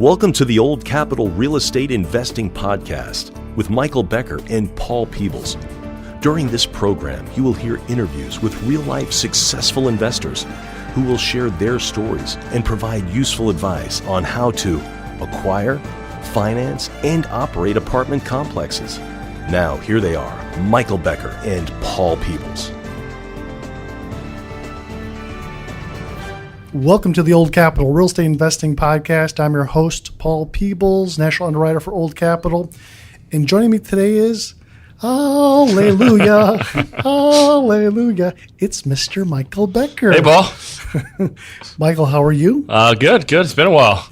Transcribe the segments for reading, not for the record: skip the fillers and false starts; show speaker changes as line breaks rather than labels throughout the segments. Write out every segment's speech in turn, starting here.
Welcome to the Old Capital Real Estate Investing Podcast with Michael Becker and Paul Peebles. During this program, you will hear interviews with real-life successful investors who will share their stories and provide useful advice on how to acquire, finance, and operate apartment complexes. Now, here they are, Michael Becker and Paul Peebles.
Welcome to the Old Capital Real Estate Investing Podcast. I'm your host, Paul Peebles, National Underwriter for Old Capital. And joining me today is, hallelujah, hallelujah, it's Mr. Michael Becker.
Hey, Paul.
Michael, how are you?
Good. It's been a while.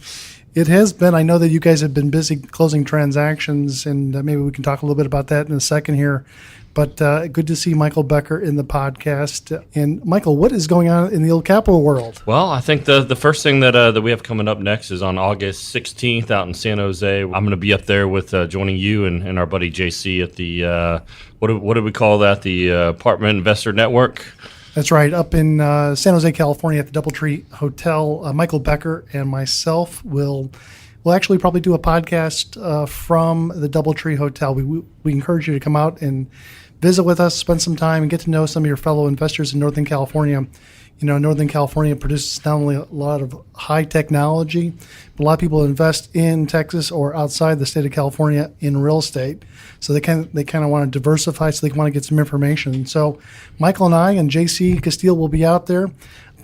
It has been. I know that you guys have been busy closing transactions, and maybe we can talk a little bit about that in a second here. But good to see Michael Becker in the podcast. And Michael, what is going on in the Old Capital world?
Well, I think the first thing that we have coming up next is on August 16th out in San Jose. I'm going to be up there with joining you and our buddy JC at the, what do we call that? The Apartment Investor Network.
That's right. Up in San Jose, California at the DoubleTree Hotel, Michael Becker and myself will actually probably do a podcast from the DoubleTree Hotel. We encourage you to come out and visit with us, spend some time, and get to know some of your fellow investors in Northern California. You know, Northern California produces not only a lot of high technology, but a lot of people invest in Texas or outside the state of California in real estate. So they kind of want to diversify, so they want to get some information. So Michael and I and JC Castile will be out there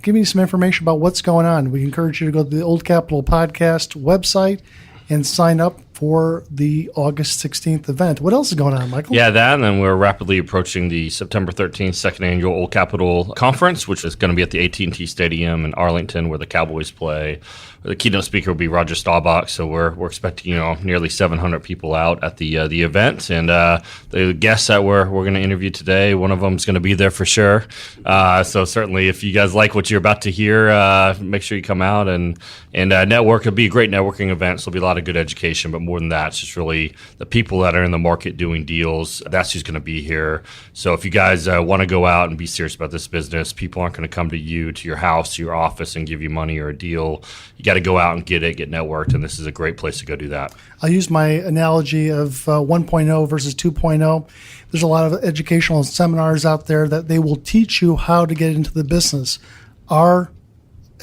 giving you some information about what's going on. We encourage you to go to the Old Capital Podcast website and sign up for the August 16th event. What else is going on, Michael?
Yeah, that, and then we're rapidly approaching the September 13th second annual Old Capital Conference, which is going to be at the AT&T Stadium in Arlington where the Cowboys play. The keynote speaker will be Roger Staubach, so we're expecting nearly 700 people out at the event, and the guests that we're going to interview today, one of them is going to be there for sure. So certainly, if you guys like what you're about to hear, make sure you come out and network. It'll be a great networking event. So there'll be a lot of good education, but more than that, it's just really the people that are in the market doing deals. That's who's going to be here. So if you guys want to go out and be serious about this business, people aren't going to come to you, to your house, to your office, and give you money or a deal. You got to go out and get networked, and this is a great place to go do that.
I'll use my analogy of 1.0 versus 2.0. There's a lot of educational seminars out there that they will teach you how to get into the business. Our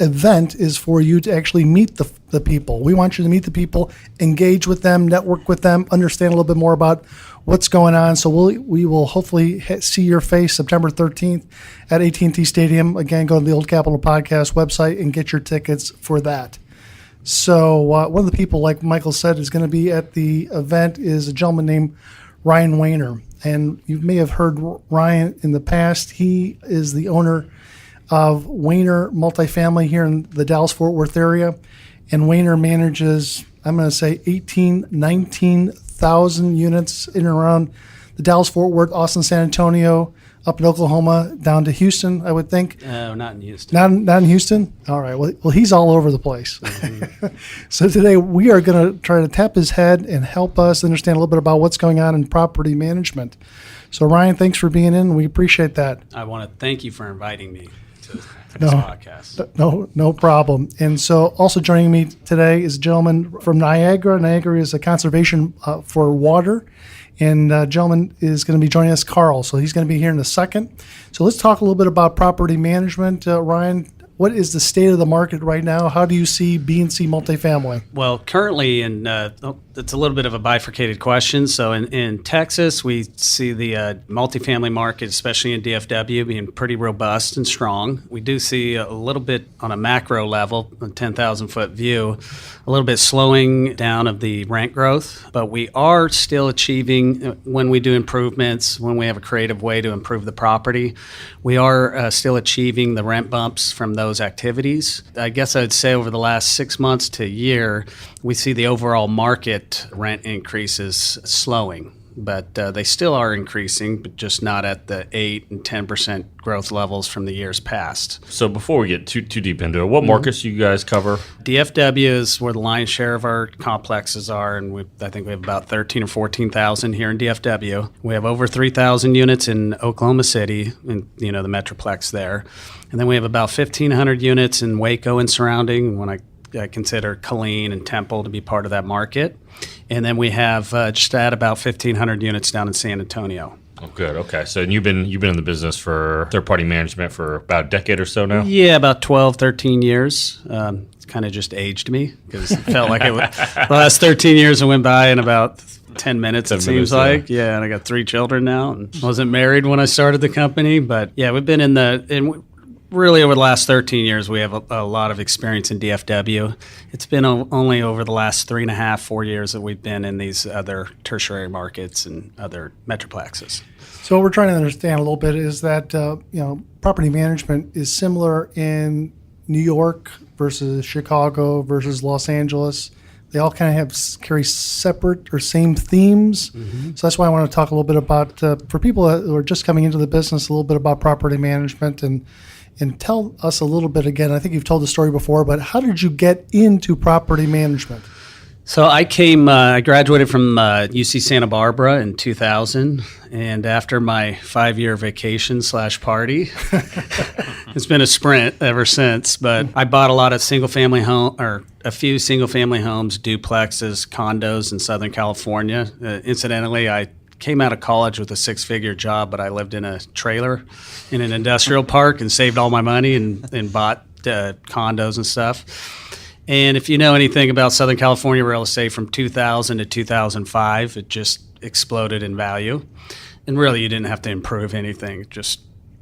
event is for you to actually meet the people. We want you to meet the people, engage with them, network with them, understand a little bit more about what's going on. So we will hopefully see your face September 13th at AT&T Stadium. Again, go to the Old Capital Podcast website and get your tickets for that. So one of the people, like Michael said, is going to be at the event is a gentleman named Ryan Weiner. And you may have heard Ryan in the past. He is the owner of Weiner multifamily here in the Dallas-Fort Worth area. And Weiner manages, I'm going to say 19,000 units in and around the Dallas-Fort Worth, Austin, San Antonio, up in Oklahoma, down to Houston, I would think.
No, not in Houston.
Not in Houston? All right. Well, he's all over the place. Mm-hmm. So today we are going to try to tap his head and help us understand a little bit about what's going on in property management. So Ryan, thanks for being in. We appreciate that.
I want to thank you for inviting me to this podcast.
No problem. And so also joining me today is a gentleman from Niagara. Niagara is a conservation for water. And gentleman is going to be joining us, Carl. So he's going to be here in a second. So let's talk a little bit about property management. Ryan, what is the state of the market right now? How do you see B and C multifamily?
Well, currently, it's a little bit of a bifurcated question. So in Texas, we see the multifamily market, especially in DFW, being pretty robust and strong. We do see a little bit on a macro level, a 10,000-foot view, a little bit slowing down of the rent growth. But we are still achieving, when we do improvements, when we have a creative way to improve the property, we are still achieving the rent bumps from those activities. I guess I'd say over the last 6 months to a year, we see the overall market rent increases slowing. but they still are increasing, but just not at the 8 and 10% growth levels from the years past.
So before we get too deep into it, what markets do you guys cover?
DFW is where the lion's share of our complexes are, and I think we have about 13 or 14,000 here in DFW. We have over 3,000 units in Oklahoma City, and the Metroplex there. And then we have about 1,500 units in Waco and surrounding. When I consider Killeen and Temple to be part of that market. And then we have just at about 1,500 units down in San Antonio.
Oh, good. Okay. So you've been in the business for third-party management for about a decade or so now?
Yeah, about 12, 13 years. It's kind of just aged me because it felt like the last 13 years went by in about 10 minutes, it seems like. Yeah, and I got 3 children now and wasn't married when I started the company. But yeah, we've been really over the last 13 years, we have a lot of experience in DFW. It's been only over the last 3.5, 4 years that we've been in these other tertiary markets and other metroplexes.
So what we're trying to understand a little bit is that property management is similar in New York versus Chicago versus Los Angeles. They all kind of carry separate or same themes. Mm-hmm. So that's why I want to talk a little bit about, for people who are just coming into the business, a little bit about property management and tell us a little bit again. I think you've told the story before, but how did you get into property management?
So I graduated from UC Santa Barbara in 2000, and after my 5-year vacation / party, it's been a sprint ever since. But I bought a few single-family homes, duplexes, condos in Southern California. Incidentally, I came out of college with a 6-figure job, but I lived in a trailer in an industrial park and saved all my money and bought condos and stuff. And if you know anything about Southern California real estate, from 2000 to 2005, it just exploded in value. And really, you didn't have to improve anything.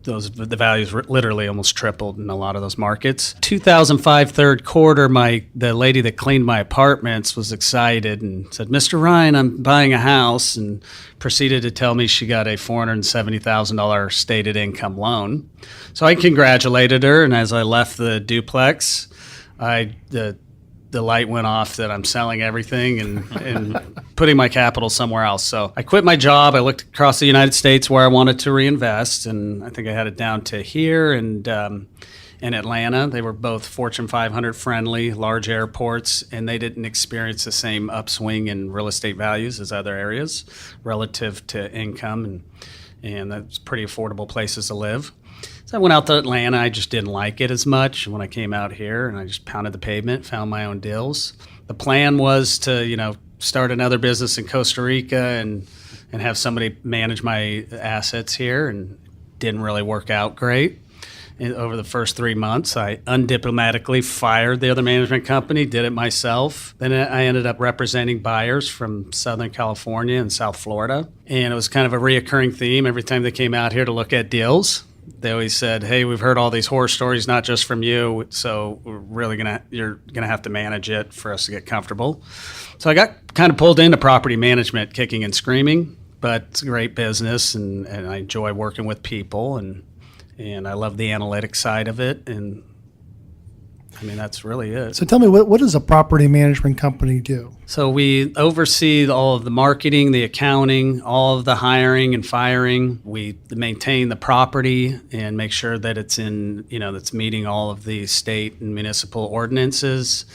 The values literally almost tripled in a lot of those markets. 2005 third quarter, the lady that cleaned my apartments was excited and said, "Mr. Ryan, I'm buying a house," and proceeded to tell me she got a $470,000 stated income loan. So I congratulated her, and as I left the duplex, the light went off that I'm selling everything and putting my capital somewhere else. So I quit my job. I looked across the United States where I wanted to reinvest, and I think I had it down to here and Atlanta. They were both Fortune 500 friendly, large airports, and they didn't experience the same upswing in real estate values as other areas relative to income, and that's pretty affordable places to live. So I went out to Atlanta. I just didn't like it as much when I came out here, and I just pounded the pavement, found my own deals. The plan was to, start another business in Costa Rica and have somebody manage my assets here, and didn't really work out great. And over the first 3 months, I undiplomatically fired the other management company, did it myself. Then I ended up representing buyers from Southern California and South Florida, and it was kind of a reoccurring theme every time they came out here to look at deals. They always said, "Hey, we've heard all these horror stories, not just from you, so you're gonna have to manage it for us to get comfortable." So I got kind of pulled into property management, kicking and screaming, but it's a great business, and I enjoy working with people, and I love the analytics side of it, and I mean, that's really it.
So tell me, what does a property management company do?
So we oversee all of the marketing, the accounting, all of the hiring and firing. We maintain the property and make sure that it's that's meeting all of the state and municipal ordinances.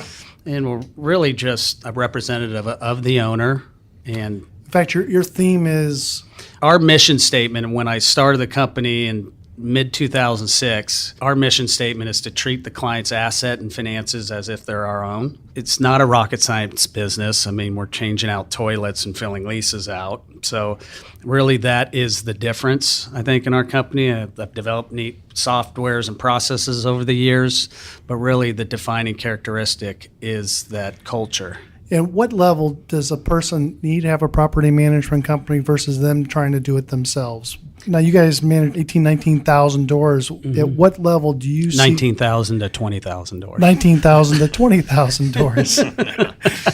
And we're really just a representative of the owner. And
in fact, your theme is?
Our mission statement, when I started the company in mid-2006, our mission statement is to treat the client's asset and finances as if they're our own. It's not a rocket science business. I mean, we're changing out toilets and filling leases out. So really that is the difference, I think, in our company. I've developed neat softwares and processes over the years, but really the defining characteristic is that culture.
And what level does a person need to have a property management company versus them trying to do it themselves? Now, you guys manage 19,000 doors. Mm-hmm. At what level do you see?
19,000 to 20,000 doors.
19,000 to 20,000 doors.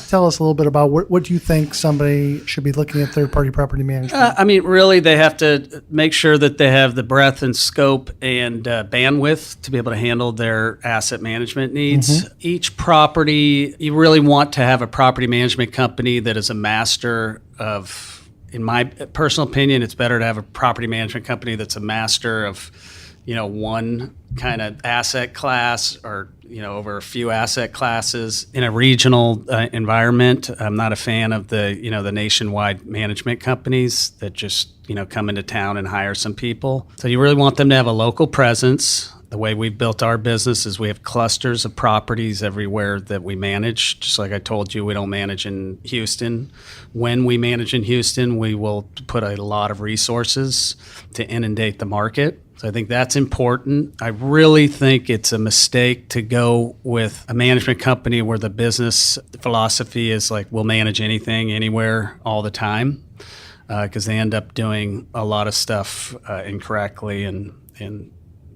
Tell us a little bit about what do you think somebody should be looking at third-party property management?
I mean, really, they have to make sure that they have the breadth and scope and bandwidth to be able to handle their asset management needs. Mm-hmm. Each property, you really want to have a property management company that is a master of. In my personal opinion, it's better to have a property management company that's a master of, one kind of asset class or, over a few asset classes in a regional environment. I'm not a fan of the nationwide management companies that just, come into town and hire some people. So you really want them to have a local presence The way we've built our business is we have clusters of properties everywhere that we manage. Just like I told you, we don't manage in Houston. When we manage in Houston, we will put a lot of resources to inundate the market. So I think that's important. I really think it's a mistake to go with a management company where the business philosophy is like, we'll manage anything, anywhere, all the time, because they end up doing a lot of stuff incorrectly, and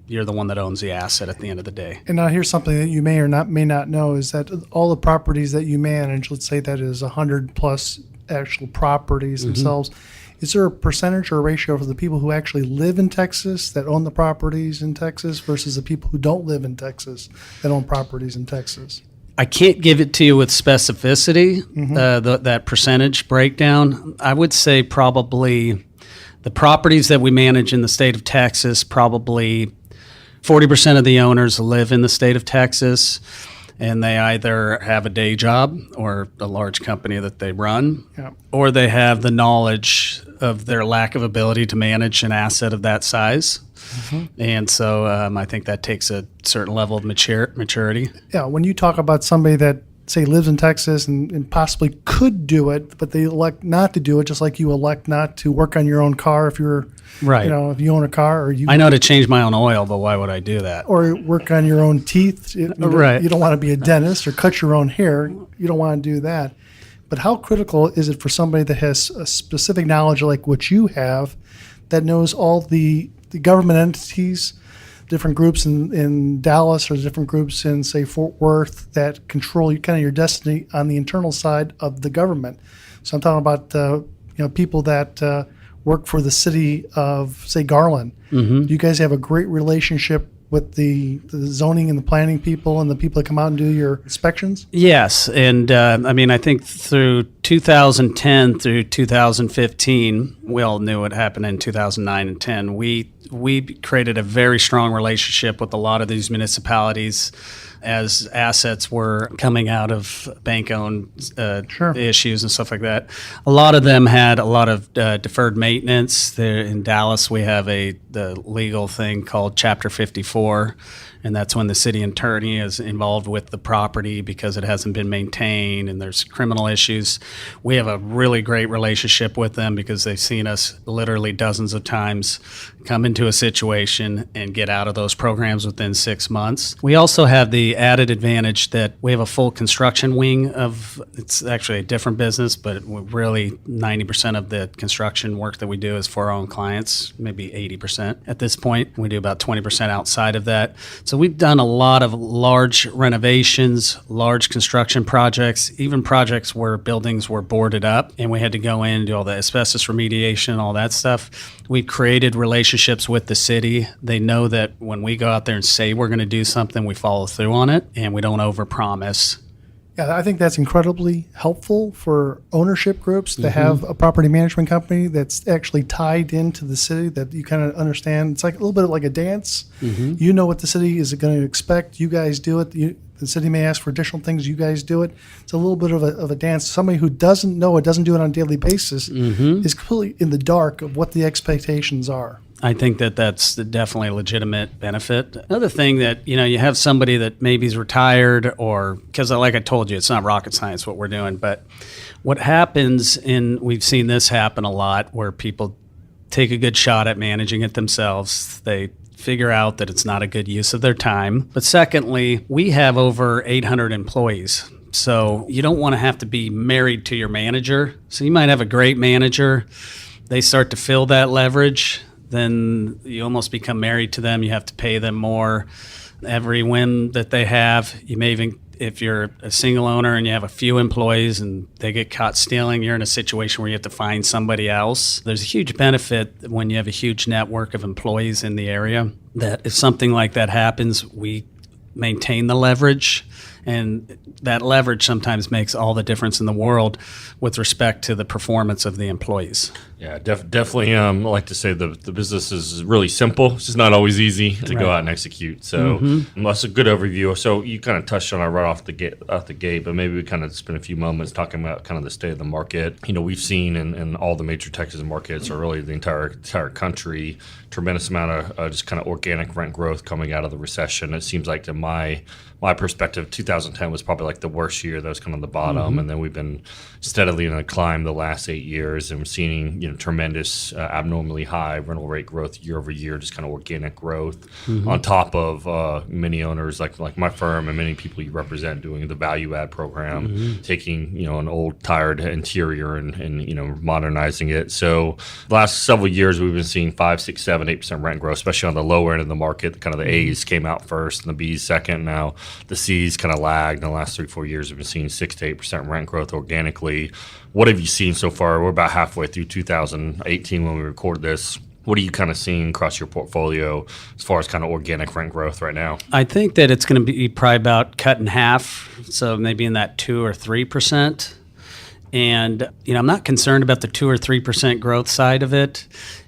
you're the one that owns the asset at the end of the day.
And now here's something that you may not know is that all the properties that you manage, let's say that is 100 plus actual properties themselves, is there a percentage or a ratio for the people who actually live in Texas that own the properties in Texas versus the people who don't live in Texas that own properties in Texas?
I can't give it to you with specificity, that percentage breakdown. I would say probably the properties that we manage in the state of Texas, probably 40% of the owners live in the state of Texas, and they either have a day job or a large company that they run, or they have the knowledge of their lack of ability to manage an asset of that size. And so I think that takes a certain level of maturity.
Yeah, when you talk about somebody that, say, lives in Texas and possibly could do it, but they elect not to do it, just like you elect not to work on your own car if you're,
right.
If you own a car, or you.
I know to change my own oil, but why would I do that?
Or work on your own teeth.
Right.
You don't want to be a dentist or cut your own hair. You don't want to do that. But how critical is it for somebody that has a specific knowledge like what you have, that knows all the government entities, different groups in Dallas or different groups in, say, Fort Worth that control kind of your destiny on the internal side of the government? So I'm talking about people that work for the city of, say, Garland. Do you guys have a great relationship with the zoning and the planning people and the people that come out and do your inspections?
Yes, and I think through 2010 through 2015, we all knew what happened in 2009 and 10. We created a very strong relationship with a lot of these municipalities as assets were coming out of bank-owned issues and stuff like that. A lot of them had a lot of deferred maintenance. There in Dallas, we have the legal thing called Chapter 54, and that's when the city attorney is involved with the property because it hasn't been maintained and there's criminal issues. We have a really great relationship with them because they've seen us literally dozens of times come into a situation and get out of those programs within 6 months. We also have the added advantage that we have a full construction wing it's actually a different business, but really 90% of the construction work that we do is for our own clients, maybe 80% at this point. We do about 20% outside of that. So we've done a lot of large renovations, large construction projects, even projects where buildings were boarded up and we had to go in and do all the asbestos remediation, all that stuff. We've created relationships with the city. They know that when we go out there and say we're going to do something, we follow through on it and we don't overpromise.
Yeah, I think that's incredibly helpful for ownership groups to have a property management company that's actually tied into the city, that you kind of understand. It's like a little bit like a dance. You know what the city is going to expect. You guys do it. The city may ask for additional things. You guys do it. It's a little bit of a dance. Somebody who doesn't know it, doesn't do it on a daily basis, is completely in the dark of what the expectations are.
I think that's definitely a legitimate benefit. Another thing that, you have somebody that maybe is retired or, because like I told you, it's not rocket science what we're doing, but what happens, and we've seen this happen a lot, where people take a good shot at managing it themselves. They figure out that it's not a good use of their time. But secondly, we have over 800 employees. So you don't want to have to be married to your manager. So you might have a great manager. They start to feel that leverage. Then you almost become married to them. You have to pay them more. Every whim that they have, you may even, if you're a single owner and you have a few employees and they get caught stealing, you're in a situation where you have to find somebody else. There's a huge benefit when you have a huge network of employees in the area, that if something like that happens, we maintain the leverage. And that leverage sometimes makes all the difference in the world with respect to the performance of the employees.
Yeah, definitely. I like to say the business is really simple. It's just not always easy to go out and execute. So that's a good overview. So you kind of touched on it right off the gate, but maybe we kind of spend a few moments talking about kind of the state of the market. We've seen in all the major Texas markets, or really the entire country, tremendous amount of just kind of organic rent growth coming out of the recession. It seems like, to my perspective, 2010 was probably like the worst year. That was kind of the bottom, and then we've been steadily in a climb the last 8 years, and we're seeing tremendous, abnormally high rental rate growth year over year, just kind of organic growth on top of many owners like my firm and many people you represent doing the value add program, taking an old tired interior and modernizing it. So the last several years we've been seeing 5, 6, 7, 8% rent growth, especially on the lower end of the market. Kind of the A's came out first and the B's second. Now the C's kind of lagged. In the last 3-4 years we've been seeing 6 to 8% rent growth organically. What have you seen so far? We're about halfway through 2018 when we recorded this. What are you kind of seeing across your portfolio as far as kind of organic rent growth right now?
I think that it's going to be probably about cut in half, so maybe in that 2 or 3%. And I'm not concerned about the 2 or 3% growth side of it.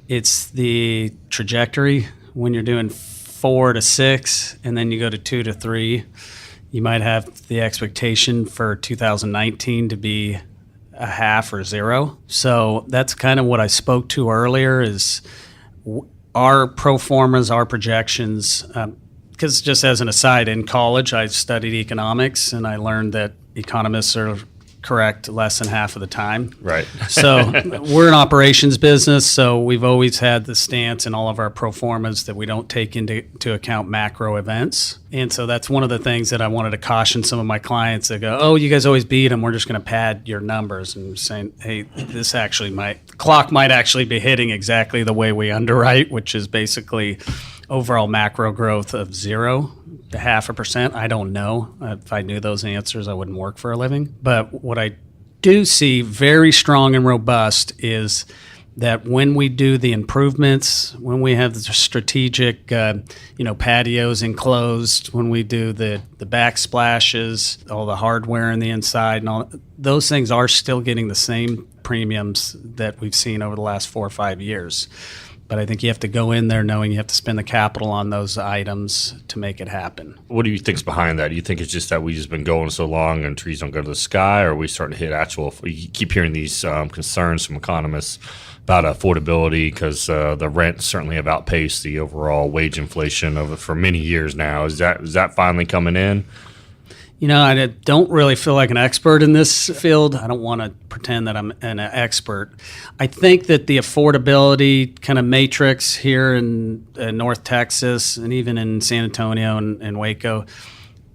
It's the trajectory. When you're doing 4 to 6 and then you go to 2 to 3, you might have the expectation for 2019 to be a half or 0. So that's kind of what I spoke to earlier, is our pro formas, our projections. Because just as an aside, in college I studied economics, and I learned that economists are correct less than half of the time.
Right.
So we're an operations business, so we've always had the stance in all of our pro formas that we don't take into account macro events. And so that's one of the things that I wanted to caution some of my clients that go, oh, you guys always beat them, we're just going to pad your numbers, and saying, hey, this actually clock might actually be hitting exactly the way we underwrite, which is basically overall macro growth of 0 to 0.5%. I don't know. If I knew those answers, I wouldn't work for a living. But what I do see very strong and robust is that when we do the improvements, when we have the strategic, patios enclosed, when we do the backsplashes, all the hardware in the inside, and all those things are still getting the same premiums that we've seen over the last 4 or 5 years. But I think you have to go in there knowing you have to spend the capital on those items to make it happen.
What do you think's behind that? Do you think it's just that we've just been going so long and trees don't go to the sky, or are we starting to hit actual? You keep hearing these concerns from economists about affordability because the rents certainly have outpaced the overall wage inflation for many years now. Is that finally coming in?
I don't really feel like an expert in this field. I don't want to pretend that I'm an expert. I think that the affordability kind of matrix here in North Texas and even in San Antonio and Waco,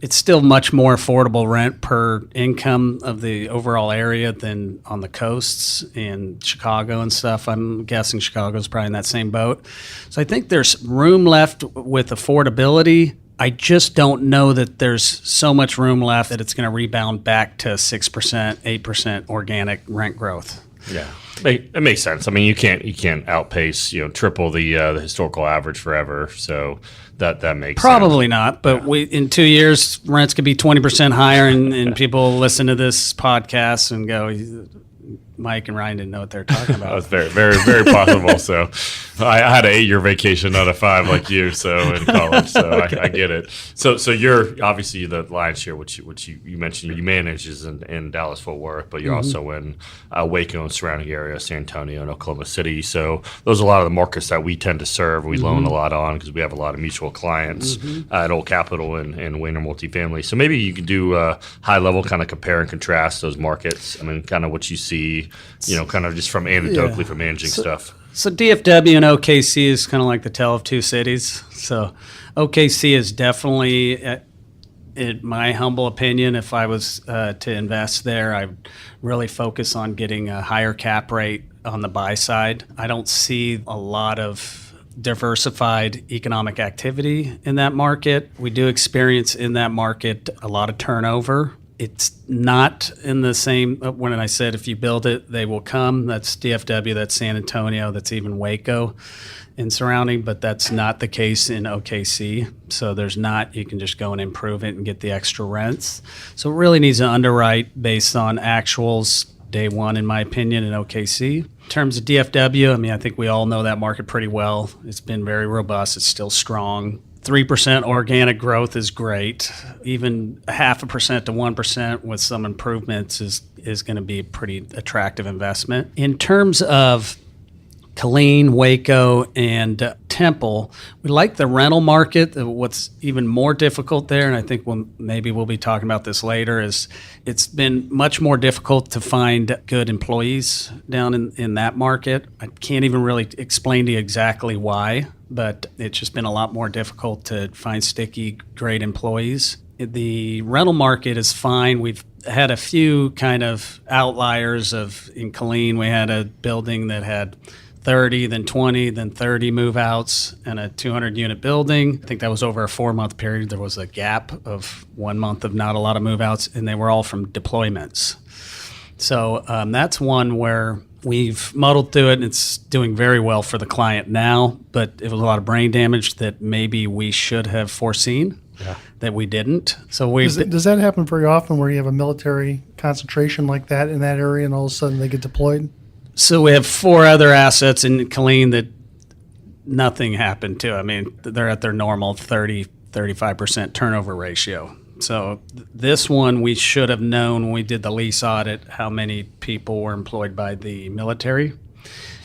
it's still much more affordable rent per income of the overall area than on the coasts in Chicago and stuff. I'm guessing Chicago's probably in that same boat. So I think there's room left with affordability. I just don't know that there's so much room left that it's going to rebound back to 6%, 8% organic rent growth.
Yeah, it makes sense. I mean, you can't outpace, triple the historical average forever. So that makes
probably
sense.
Not. But in 2 years, rents could be 20% higher, and people listen to this podcast and go, Mike and Ryan didn't know what they were talking about.
That's very, very, very possible. So I had an 8-year vacation, not a 5 like you. So in college, so okay. I get it. So you're obviously the lion's share, which you mentioned you manage is in Dallas Fort Worth, but you're also in Waco and surrounding area, San Antonio and Oklahoma City. So those are a lot of the markets that we tend to serve. We loan a lot on because we have a lot of mutual clients at Old Capital and Weiner Multifamily. So maybe you can do a high level kind of compare and contrast those markets. I mean, kind of what you see. Kind of just from anecdotally from managing stuff.
So DFW and OKC is kind of like the tale of two cities. So OKC is definitely, in my humble opinion, if I was to invest there, I'd really focus on getting a higher cap rate on the buy side. I don't see a lot of diversified economic activity in that market. We do experience in that market a lot of turnover. It's not in the same, when I said if you build it, they will come. That's DFW, that's San Antonio, that's even Waco and surrounding, but that's not the case in OKC. So there's not, you can just go and improve it and get the extra rents. So it really needs to underwrite based on actuals day one, in my opinion, in OKC. In terms of DFW, I mean, I think we all know that market pretty well. It's been very robust. It's still strong. 3% organic growth is great. Even 0.5% to 1% with some improvements is going to be a pretty attractive investment. In terms of Killeen, Waco, and Temple, we like the rental market. What's even more difficult there, and I think maybe we'll be talking about this later, is it's been much more difficult to find good employees down in that market. I can't even really explain to you exactly why, but it's just been a lot more difficult to find sticky, great employees. The rental market is fine. We've had a few kind of outliers in Killeen. We had a building that had 30, then 20, then 30 move-outs and a 200-unit building. I think that was over a 4-month period. There was a gap of 1 month of not a lot of move-outs, and they were all from deployments. So that's one where we've muddled through it, and it's doing very well for the client now, but it was a lot of brain damage that maybe we should have foreseen. Yeah. That we didn't. So
does that happen very often where you have a military concentration like that in that area and all of a sudden they get deployed?
So we have 4 other assets in Killeen that nothing happened to. I mean, they're at their normal 30-35% turnover ratio. So this one, we should have known when we did the lease audit how many people were employed by the military.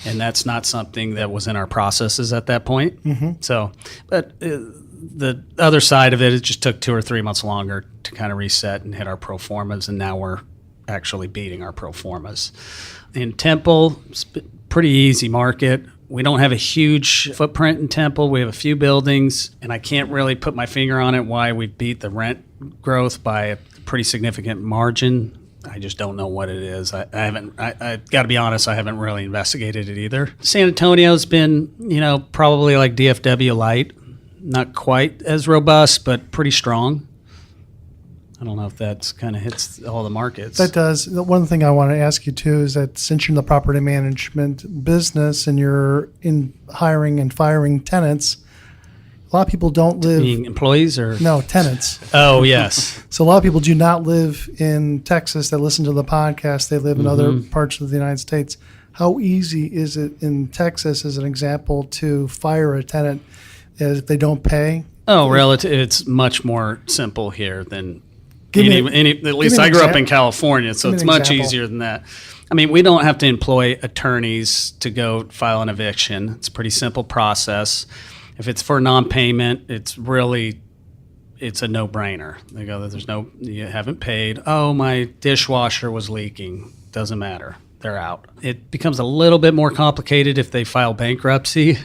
And that's not something that was in our processes at that point. Mm-hmm. So, but the other side of it just took 2 or 3 months longer to kind of reset and hit our pro formas, and now we're actually beating our pro formas. In Temple, it's a pretty easy market. We don't have a huge footprint in Temple. We have a few buildings, and I can't really put my finger on it why we beat the rent growth by a pretty significant margin. I just don't know what it is. I got to be honest, I haven't really investigated it either. San Antonio's been, probably like DFW light. Not quite as robust, but pretty strong. I don't know if that's kind of hits all the markets.
That does. The one thing I want to ask you too is that since you're in the property management business and you're in hiring and firing tenants, a lot of people don't live.
Being employees or
no tenants?
Oh yes.
So a lot of people do not live in Texas that listen to the podcast. They live in other parts of the United States. How easy is it in Texas, as an example, to fire a tenant if they don't pay?
Oh, it's much more simple here than. At least I grew up in California, so it's much easier than that. I mean, we don't have to employ attorneys to go file an eviction. It's a pretty simple process. If it's for non-payment, it's a no-brainer. They go, you haven't paid. Oh, my dishwasher was leaking. Doesn't matter. They're out. It becomes a little bit more complicated if they file bankruptcy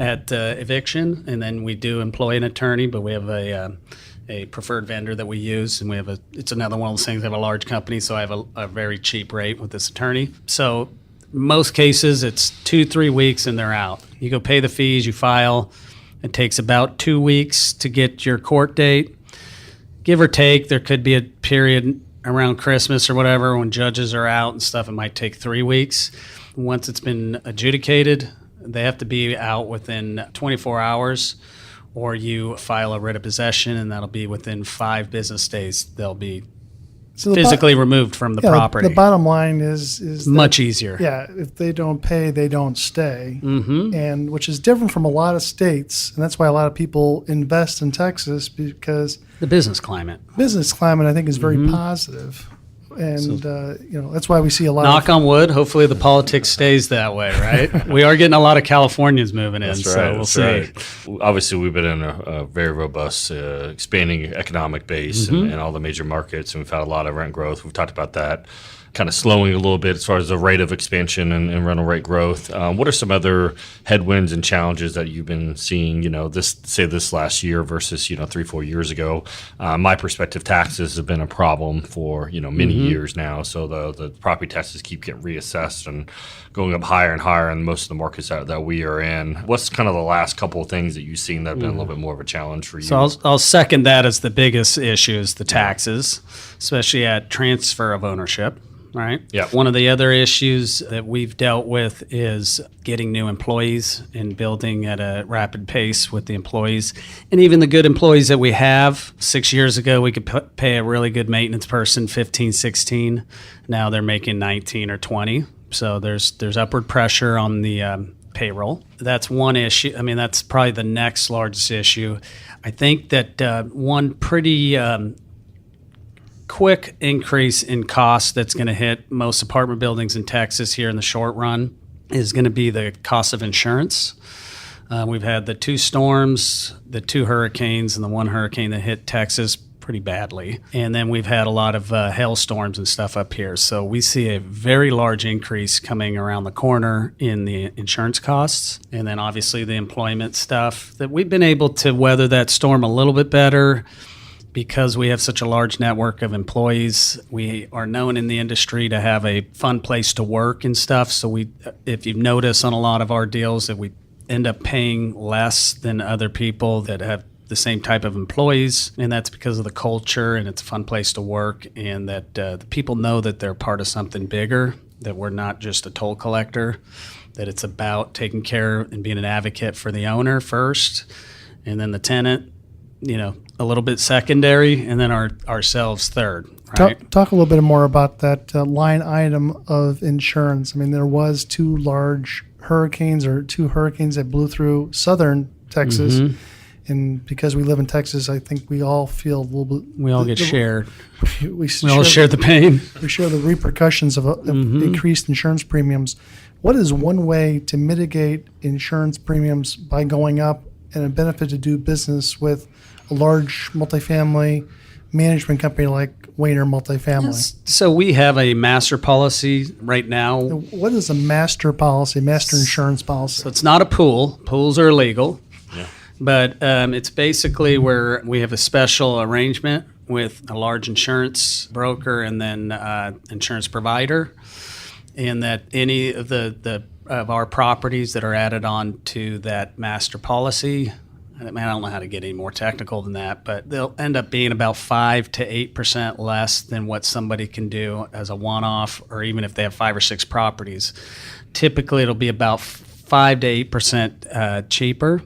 at eviction, and then we do employ an attorney, but we have a preferred vendor that we use, and it's another one of those things. I have a large company, so I have a very cheap rate with this attorney. So most cases, it's 2-3 weeks and they're out. You go pay the fees, you file. It takes about 2 weeks to get your court date. Give or take, there could be a period around Christmas or whatever when judges are out and stuff. It might take 3 weeks. Once it's been adjudicated, they have to be out within 24 hours. Or you file a writ of possession, and that'll be within 5 business days. They'll be physically removed from the property.
The bottom line is
much easier.
Yeah, if they don't pay, they don't stay, and which is different from a lot of states, and that's why a lot of people invest in Texas, because
the business climate,
I think, is very positive. And, that's why we see a lot
Knock on wood, hopefully the politics stays that way, right? We are getting a lot of Californians moving in, we'll see.
Right. Obviously, we've been in a very robust, expanding economic base in all the major markets, and we've had a lot of rent growth. We've talked about that. kind of slowing a little bit as far as the rate of expansion and rental rate growth. What are some other headwinds and challenges that you've been seeing, this last year versus, 3-4 years ago? My perspective, taxes have been a problem for, many years now. So the property taxes keep getting reassessed and going up higher and higher in most of the markets that we are in. What's kind of the last couple of things that you've seen that have been a little bit more of a challenge for you?
So I'll second that as the biggest issue is the taxes, especially at transfer of ownership. Right.
Yeah.
One of the other issues that we've dealt with is getting new employees and building at a rapid pace with the employees. And even the good employees that we have, 6 years ago, we could pay a really good maintenance person 15, 16. Now they're making 19 or 20. So there's upward pressure on the payroll. That's one issue. I mean, that's probably the next largest issue. I think that one pretty quick increase in cost that's going to hit most apartment buildings in Texas here in the short run is going to be the cost of insurance. We've had the 2 storms, the 2 hurricanes, and the 1 hurricane that hit Texas pretty badly. And then we've had a lot of hailstorms and stuff up here. So we see a very large increase coming around the corner in the insurance costs. And then obviously the employment stuff that we've been able to weather that storm a little bit better. Because we have such a large network of employees, we are known in the industry to have a fun place to work and stuff. So if you notice on a lot of our deals that we end up paying less than other people that have the same type of employees, and that's because of the culture and it's a fun place to work, and that the people know that they're part of something bigger, that we're not just a toll collector, that it's about taking care and being an advocate for the owner first, and then the tenant, a little bit secondary, and then ourselves third. Right?
Talk a little bit more about that line item of insurance. I mean, there was 2 large hurricanes or 2 hurricanes that blew through southern Texas. And because we live in Texas, I think we all feel a little bit.
We all get shared.
We
all share the pain.
We share the repercussions of increased insurance premiums. What is one way to mitigate insurance premiums by going up, and a benefit to do business with a large multifamily management company like Weiner Multifamily?
Yes. So we have a master policy right now.
What is a master policy, master insurance policy?
So it's not a pool. Pools are illegal. Yeah. But it's basically where we have a special arrangement with a large insurance broker and then insurance provider, and that any of of our properties that are added on to that master policy, I don't know how to get any more technical than that, but they'll end up being about 5 to 8% less than what somebody can do as a one-off, or even if they have 5 or 6 properties. Typically, it'll be about 5 to 8% cheaper.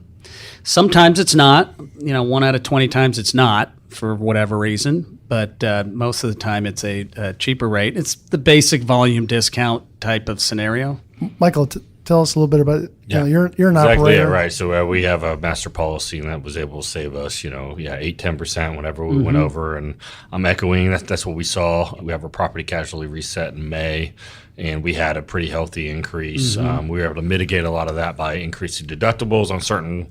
Sometimes it's not. 1 out of 20 times it's not for whatever reason, but most of the time it's a cheaper rate. It's the basic volume discount type of scenario.
Michael, tell us a little bit about it. You're an
exactly
operator.
Right. So we have a master policy, and that was able to save us, 8-10% whenever we went over. And I'm echoing that's what we saw. We have our property casualty reset in May, and we had a pretty healthy increase. We were able to mitigate a lot of that by increasing deductibles on certain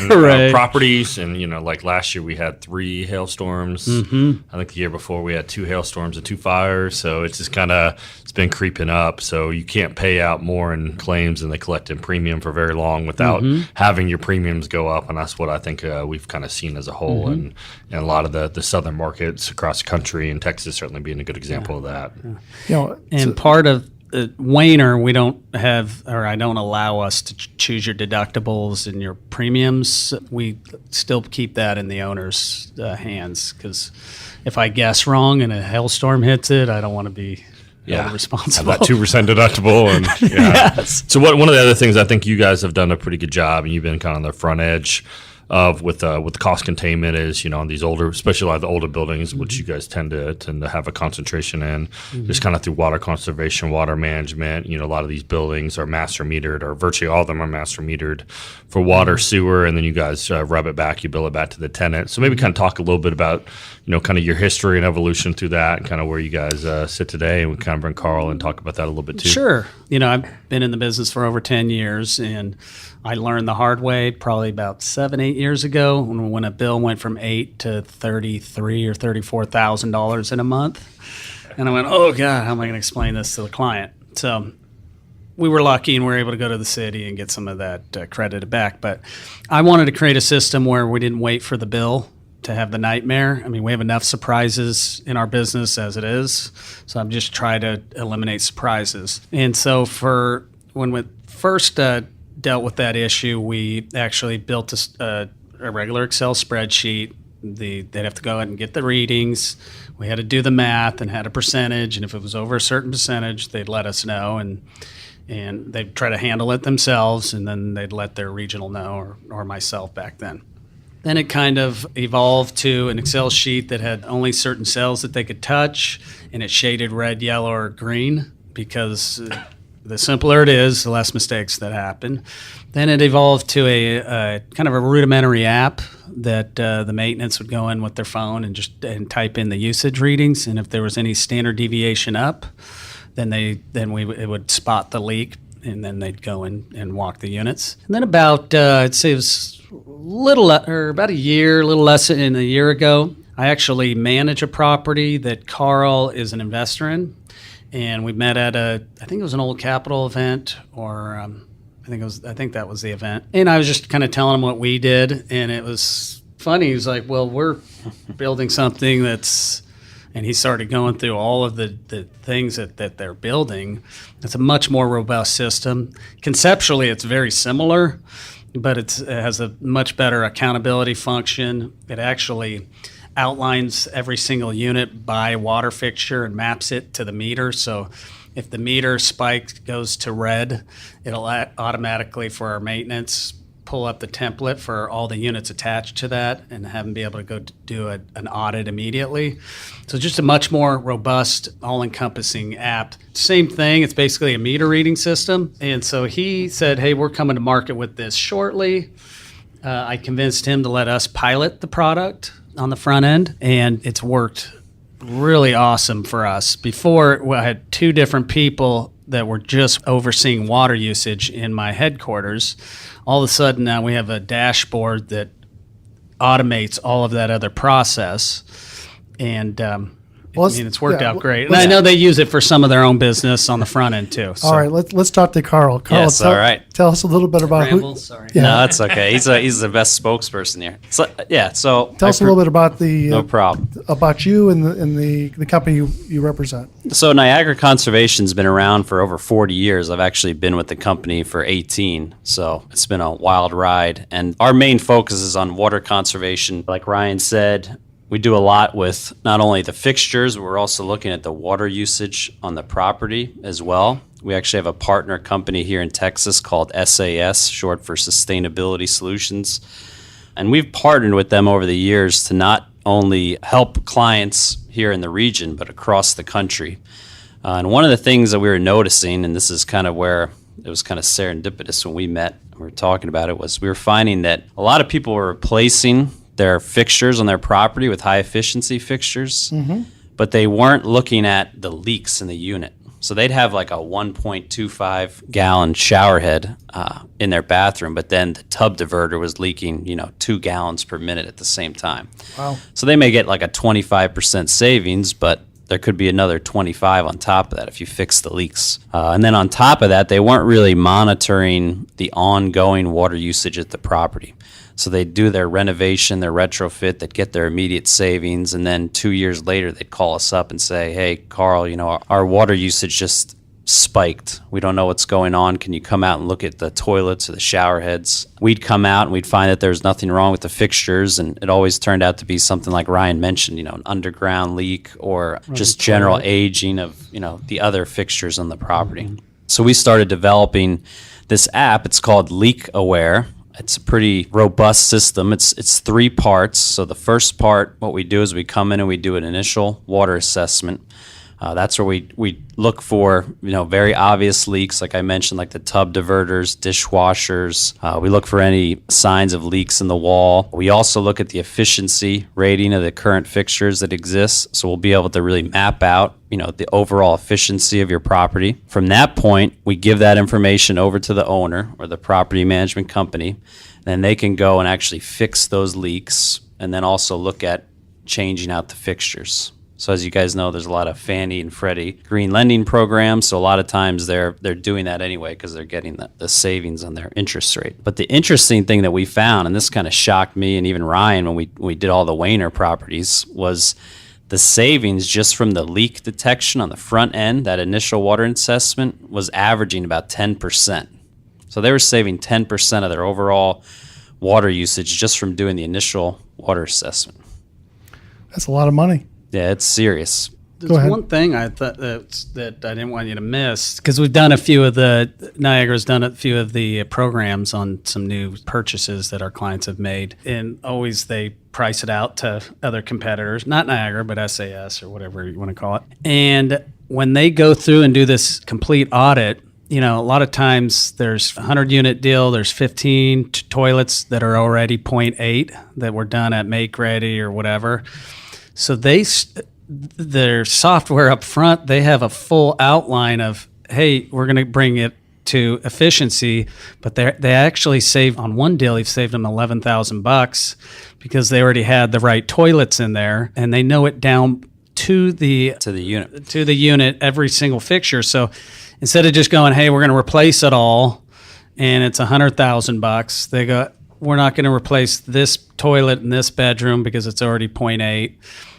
Right.
properties. And like last year we had 3 hailstorms. I think the year before we had 2 hailstorms and 2 fires. So it's just it's been creeping up. So you can't pay out more in claims than they collect in premium for very long without having your premiums go up. And that's what I think we've kind of seen as a whole, and a lot of the southern markets across the country, and Texas certainly being a good example of that.
And part of Weiner, we don't have, or I don't allow us to choose your deductibles and your premiums. We still keep that in the owner's hands, because if I guess wrong and a hailstorm hits it, I don't want to be responsible.
Have that 2% deductible. And
Yes.
So one of the other things I think you guys have done a pretty good job, and you've been kind of on the front edge of with cost containment, is on these older, especially a lot of the older buildings, which you guys tend to have a concentration in, just kind of through water conservation, water management. A lot of these buildings are master metered, or virtually all of them are master metered for water, sewer, and then you guys rub it back, you bill it back to the tenant. So maybe kind of talk a little bit about kind of your history and evolution through that, and kind of where you guys sit today, and we kind of bring Carl and talk about that a little bit too.
Sure. I've been in the business for over 10 years, and I learned the hard way probably about 7-8 years ago when a bill went from $8,000 to $33,000 or $34,000 in a month. And I went, oh God, how am I going to explain this to the client? So we were lucky and we were able to go to the city and get some of that credited back. But I wanted to create a system where we didn't wait for the bill to have the nightmare. I mean, we have enough surprises in our business as it is. So I'm just trying to eliminate surprises. And so for when we first dealt with that issue, we actually built a regular Excel spreadsheet. They'd have to go ahead and get the readings. We had to do the math and had a percentage. And if it was over a certain percentage, they'd let us know. And they'd try to handle it themselves. And then they'd let their regional know or myself back then. Then it kind of evolved to an Excel sheet that had only certain cells that they could touch, and it shaded red, yellow, or green because the simpler it is, the less mistakes that happen. Then it evolved to a kind of a rudimentary app that the maintenance would go in with their phone and type in the usage readings, and if there was any standard deviation up, then it would spot the leak, and then they'd go in and walk the units. And then about I'd say it was about a little less than a year ago, I actually manage a property that Carl is an investor in, and we met at I think it was an Old Capital event, or I think that was the event. And I was just kind of telling him what we did, and it was funny. He was like, "Well, we're building something that's," and he started going through all of the things that they're building. It's a much more robust system. Conceptually, it's very similar, but it has a much better accountability function. It actually outlines every single unit by water fixture and maps it to the meter. So if the meter spike goes to red, it'll automatically, for our maintenance, pull up the template for all the units attached to that and have them be able to go do an audit immediately. So just a much more robust, all-encompassing app. Same thing, it's basically a meter reading system. And so he said, hey, we're coming to market with this shortly. I convinced him to let us pilot the product on the front end, and it's worked really awesome for us. Before, I had two different people that were just overseeing water usage in my headquarters. All of a sudden now we have a dashboard that automates all of that other process. And it's worked out great. And I know they use it for some of their own business on the front end too. So.
All right, let's talk to Carl. Carl,
yes, all right.
Tell us a little bit about
Sorry.
Yeah.
No, that's okay. He's the best spokesperson here. So
Tell us a little bit about
no problem.
About you and the company you represent.
So Niagara Conservation's been around for over 40 years. I've actually been with the company for 18, so it's been a wild ride. And our main focus is on water conservation. Like Ryan said, we do a lot with not only the fixtures, but we're also looking at the water usage on the property as well. We actually have a partner company here in Texas called SAS, short for Sustainability Solutions. And we've partnered with them over the years to not only help clients here in the region, but across the country. And one of the things that we were noticing, and this is kind of where it was kind of serendipitous when we met, we were talking about it, was we were finding that a lot of people were replacing their fixtures on their property with high efficiency fixtures, but they weren't looking at the leaks in the unit. So they'd have like a 1.25 gallon shower head in their bathroom, but then the tub diverter was leaking, 2 gallons per minute at the same time.
Wow.
So they may get like a 25% savings, but there could be another 25 on top of that if you fix the leaks. And then on top of that, they weren't really monitoring the ongoing water usage at the property. So they'd do their renovation, their retrofit, they'd get their immediate savings, and then 2 years later, they'd call us up and say, hey, Carl, our water usage just spiked. We don't know what's going on. Can you come out and look at the toilets or the shower heads? We'd come out and we'd find that there's nothing wrong with the fixtures, and it always turned out to be something like Ryan mentioned, an underground leak or just general aging of, the other fixtures on the property. So we started developing this app. It's called Leak Aware. It's a pretty robust system. It's 3 parts. So the first part, what we do is we come in and we do an initial water assessment. That's where we look for, very obvious leaks, like I mentioned, like the tub diverters, dishwashers. We look for any signs of leaks in the wall. We also look at the efficiency rating of the current fixtures that exist. So we'll be able to really map out, the overall efficiency of your property. From that point, we give that information over to the owner or the property management company. Then they can go and actually fix those leaks and then also look at changing out the fixtures. So as you guys know, there's a lot of Fannie and Freddie green lending programs. So a lot of times they're doing that anyway because they're getting the savings on their interest rate. But the interesting thing that we found, and this kind of shocked me and even Ryan when we did all the Weiner properties, was the savings just from the leak detection on the front end, that initial water assessment, was averaging about 10%. So they were saving 10% of their overall water usage just from doing the initial water assessment.
That's a lot of money.
Yeah, it's serious.
Go ahead.
There's one thing I thought that I didn't want you to miss, because we've done Niagara's done a few of the programs on some new purchases that our clients have made, and always they price it out to other competitors, not Niagara, but SAS or whatever you want to call it. And when they go through and do this complete audit, a lot of times there's a 100-unit deal, there's 15 toilets that are already 0.8 that were done at make ready or whatever. So their software up front, they have a full outline of, hey, we're going to bring it to efficiency, but they actually saved on one deal. He saved them $11,000 because they already had the right toilets in there, and they know it down to the unit, every single fixture. So instead of just going, hey, we're going to replace it all, and it's $100,000, they go, we're not going to replace this toilet in this bedroom because it's already 0.8.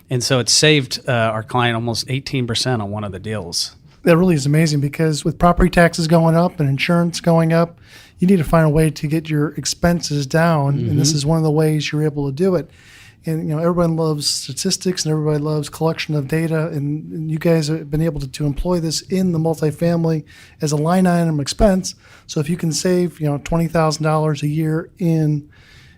And so it saved our client almost 18% on one of the deals.
That really is amazing, because with property taxes going up and insurance going up, you need to find a way to get your expenses down. And this is one of the ways you're able to do it. And, everyone loves statistics and everybody loves collection of data. And you guys have been able to employ this in the multifamily as a line item expense. So if you can save, $20,000 a year in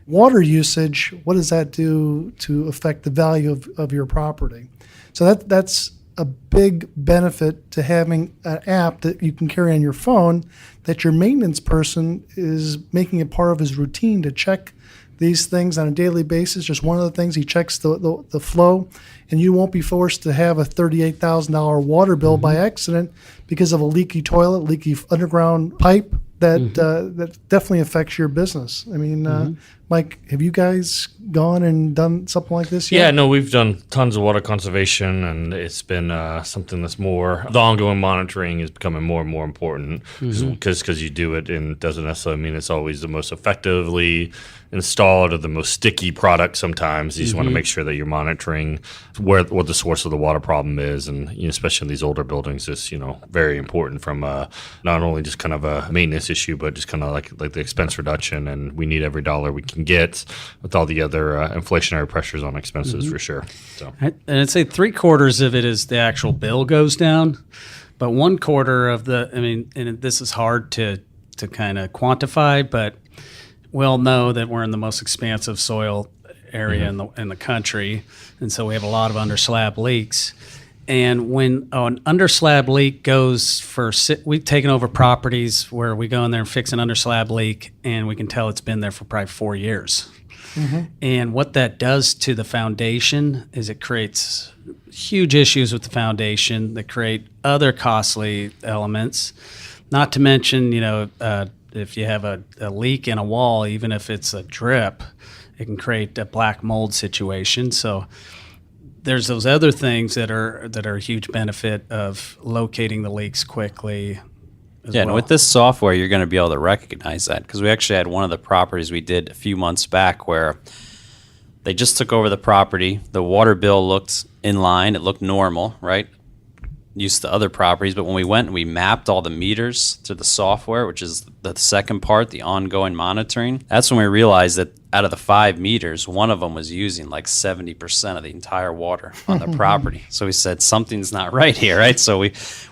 water usage, what does that do to affect the value of your property? So that's a big benefit to having an app that you can carry on your phone, that your maintenance person is making it part of his routine to check these things on a daily basis. Just one of the things, he checks the flow, and you won't be forced to have a $38,000 water bill by accident because of a leaky toilet, leaky underground pipe. That definitely affects your business. I mean, Mike, have you guys gone and done something like this yet?
Yeah, no, we've done tons of water conservation, and it's been something that's more, the ongoing monitoring is becoming more and more important because you do it, and it doesn't necessarily mean it's always the most effectively installed or the most sticky product. Sometimes you just want to make sure that you're monitoring what the source of the water problem is, and especially in these older buildings, is very important from not only just kind of a maintenance issue, but just kind of like the expense reduction. And we need every dollar we can get with all the other inflationary pressures on expenses for sure. So,
and I'd say 3/4 of it is the actual bill goes down, but 1/4 of and this is hard to kind of quantify, but we'll know that we're in the most expansive soil area in the country, and so we have a lot of under slab leaks. And when an under slab leak goes we've taken over properties where we go in there and fix an under slab leak, and we can tell it's been there for probably 4 years. And what that does to the foundation is it creates huge issues with the foundation that create other costly elements. Not to mention, if you have a leak in a wall, even if it's a drip, it can create a black mold situation. So there's those other things that are a huge benefit of locating the leaks quickly.
And with this software, you're going to be able to recognize that, because we actually had one of the properties we did a few months back where they just took over the property. The water bill looked in line. It looked normal, right? Used to other properties. But when we went and we mapped all the meters through the software, which is the second part, the ongoing monitoring, that's when we realized that out of the 5 meters, one of them was using like 70% of the entire water on the property. So we said, something's not right here, right? So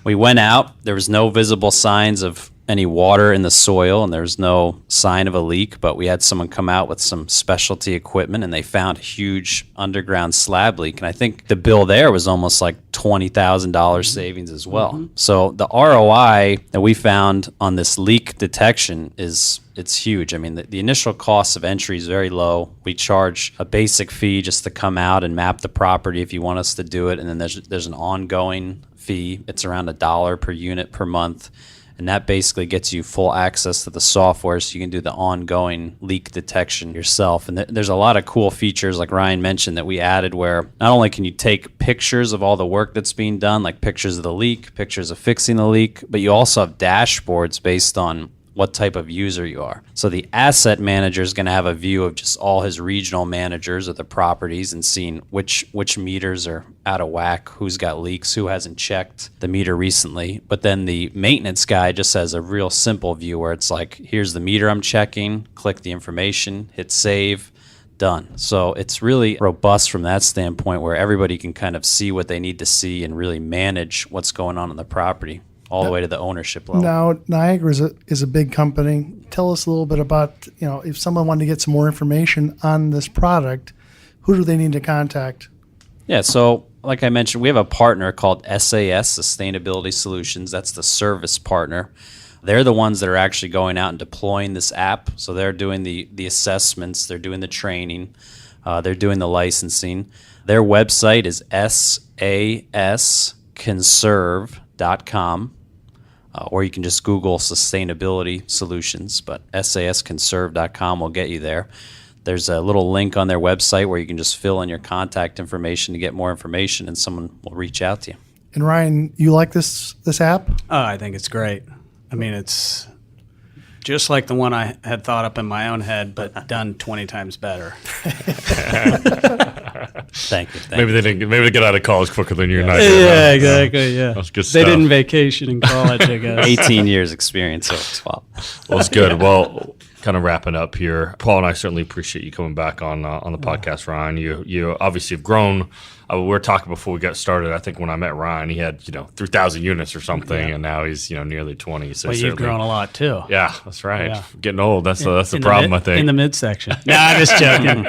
we went out. There was no visible signs of any water in the soil, and there was no sign of a leak, but we had someone come out with some specialty equipment, and they found a huge underground slab leak. And I think the bill there was almost like $20,000 savings as well. So the ROI that we found on this leak detection it's huge. I mean, the initial cost of entry is very low. We charge a basic fee just to come out and map the property if you want us to do it. And then there's an ongoing fee. It's around $1 per unit per month. And that basically gets you full access to the software so you can do the ongoing leak detection yourself. And there's a lot of cool features, like Ryan mentioned, that we added where not only can you take pictures of all the work that's being done, like pictures of the leak, pictures of fixing the leak, but you also have dashboards based on what type of user you are. So the asset manager is going to have a view of just all his regional managers of the properties and seeing which meters are out of whack, who's got leaks, who hasn't checked the meter recently. But then the maintenance guy just has a real simple view where it's like, here's the meter I'm checking, click the information, hit save, done. So it's really robust from that standpoint where everybody can kind of see what they need to see and really manage what's going on the property, all the way to the ownership level.
Now, Niagara is a big company. Tell us a little bit about, if someone wanted to get some more information on this product, who do they need to contact?
Yeah, so like I mentioned, we have a partner called SAS, Sustainability Solutions. That's the service partner. They're the ones that are actually going out and deploying this app. So they're doing the assessments, they're doing the training, they're doing the licensing. Their website is sasconserve.com. Or you can just Google sustainability solutions, but sasconserve.com will get you there. There's a little link on their website where you can just fill in your contact information to get more information, and someone will reach out to you.
And Ryan, you like this app?
I think it's great. I mean, it's just like the one I had thought up in my own head, but done 20 times better.
Thank you.
Maybe they get out of college quicker than you and I did.
Yeah, exactly. Yeah,
That's good
they
stuff.
didn't vacation in college, I guess.
18 years experience as well.
Well, it's good. Well, kind of wrapping up here, Paul and I certainly appreciate you coming back on the podcast, Ryan. You obviously have grown. We were talking before we got started. I think when I met Ryan, he had 3,000 units or something, and now he's nearly 20. So
well, you've grown a lot too.
Yeah, that's right.
Yeah.
Getting old. That's the problem. I think
in the midsection. No, I'm just joking.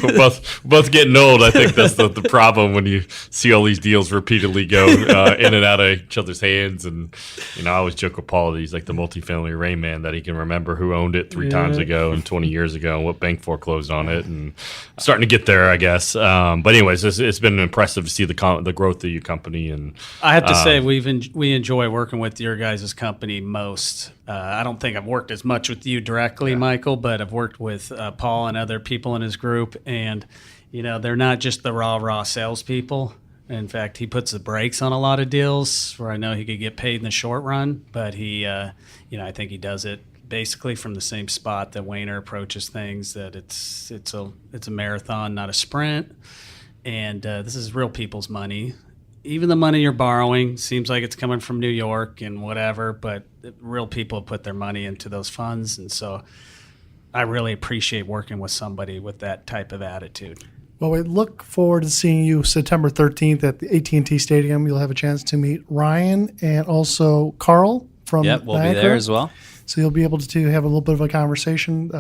We're both getting old. I think that's the problem when you see all these deals repeatedly go in and out of each other's hands. And I always joke with Paul that he's like the multifamily Rain Man, that he can remember who owned it three times ago and 20 years ago and what bank foreclosed on it, and starting to get there, I guess. But anyways, it's been impressive to see the growth of your company. And
I have to say we enjoy working with your guys' company most. I don't think I've worked as much with you directly, Michael, but I've worked with Paul and other people in his group, and they're not just the raw salespeople. In fact, he puts the brakes on a lot of deals where I know he could get paid in the short run, but he, I think he does it basically from the same spot that Weiner approaches things, that it's a marathon, not a sprint. And this is real people's money. Even the money you're borrowing seems like it's coming from New York and whatever, but real people put their money into those funds. And so I really appreciate working with somebody with that type of attitude.
Well, we look forward to seeing you September 13th at the AT&T Stadium. You'll have a chance to meet Ryan and also Carl from
Yep, we'll
Niagara.
be there as well.
So you'll be able to have a little bit of a conversation.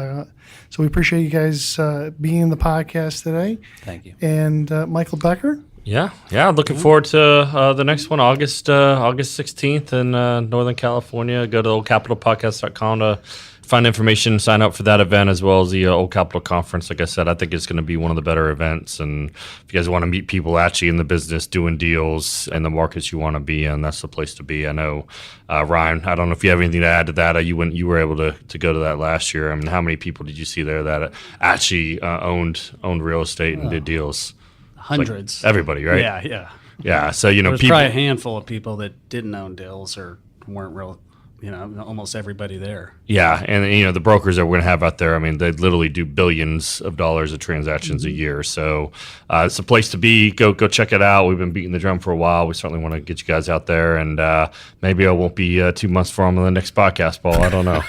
So we appreciate you guys being in the podcast today.
Thank you.
And Michael Becker?
Yeah. Looking forward to the next one, August 16th in Northern California. Go to oldcapitalpodcast.com to find information, sign up for that event, as well as the Old Capital Conference. Like I said, I think it's going to be one of the better events. And if you guys want to meet people actually in the business doing deals in the markets you want to be in, that's the place to be. I know, Ryan, I don't know if you have anything to add to that. You were able to go to that last year. I mean, how many people did you see there that actually owned real estate and did deals?
Hundreds.
Like everybody, right?
Yeah.
Yeah. So,
There's
people.
probably a handful of people that didn't own deals or weren't real, almost everybody there.
Yeah, and the brokers that we're going to have out there, I mean, they literally do billions of dollars of transactions a year. So it's a place to be. Go check it out. We've been beating the drum for a while. We certainly want to get you guys out there, and maybe I won't be 2 months from on the next podcast, Paul. I don't know.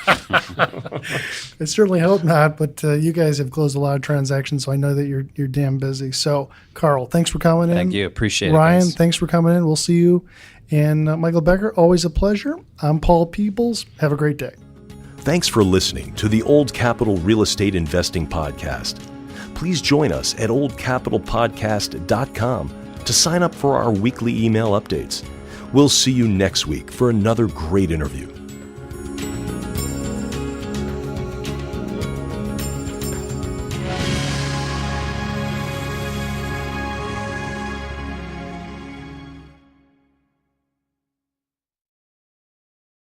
I certainly hope not, but you guys have closed a lot of transactions, so I know that you're damn busy. So, Carl, thanks for coming in.
Thank you. Appreciate it,
Ryan,
guys.
thanks for coming in. We'll see you. And Michael Becker, always a pleasure. I'm Paul Peebles. Have a great day.
Thanks for listening to the Old Capital Real Estate Investing Podcast. Please join us at oldcapitalpodcast.com to sign up for our weekly email updates. We'll see you next week for another great interview.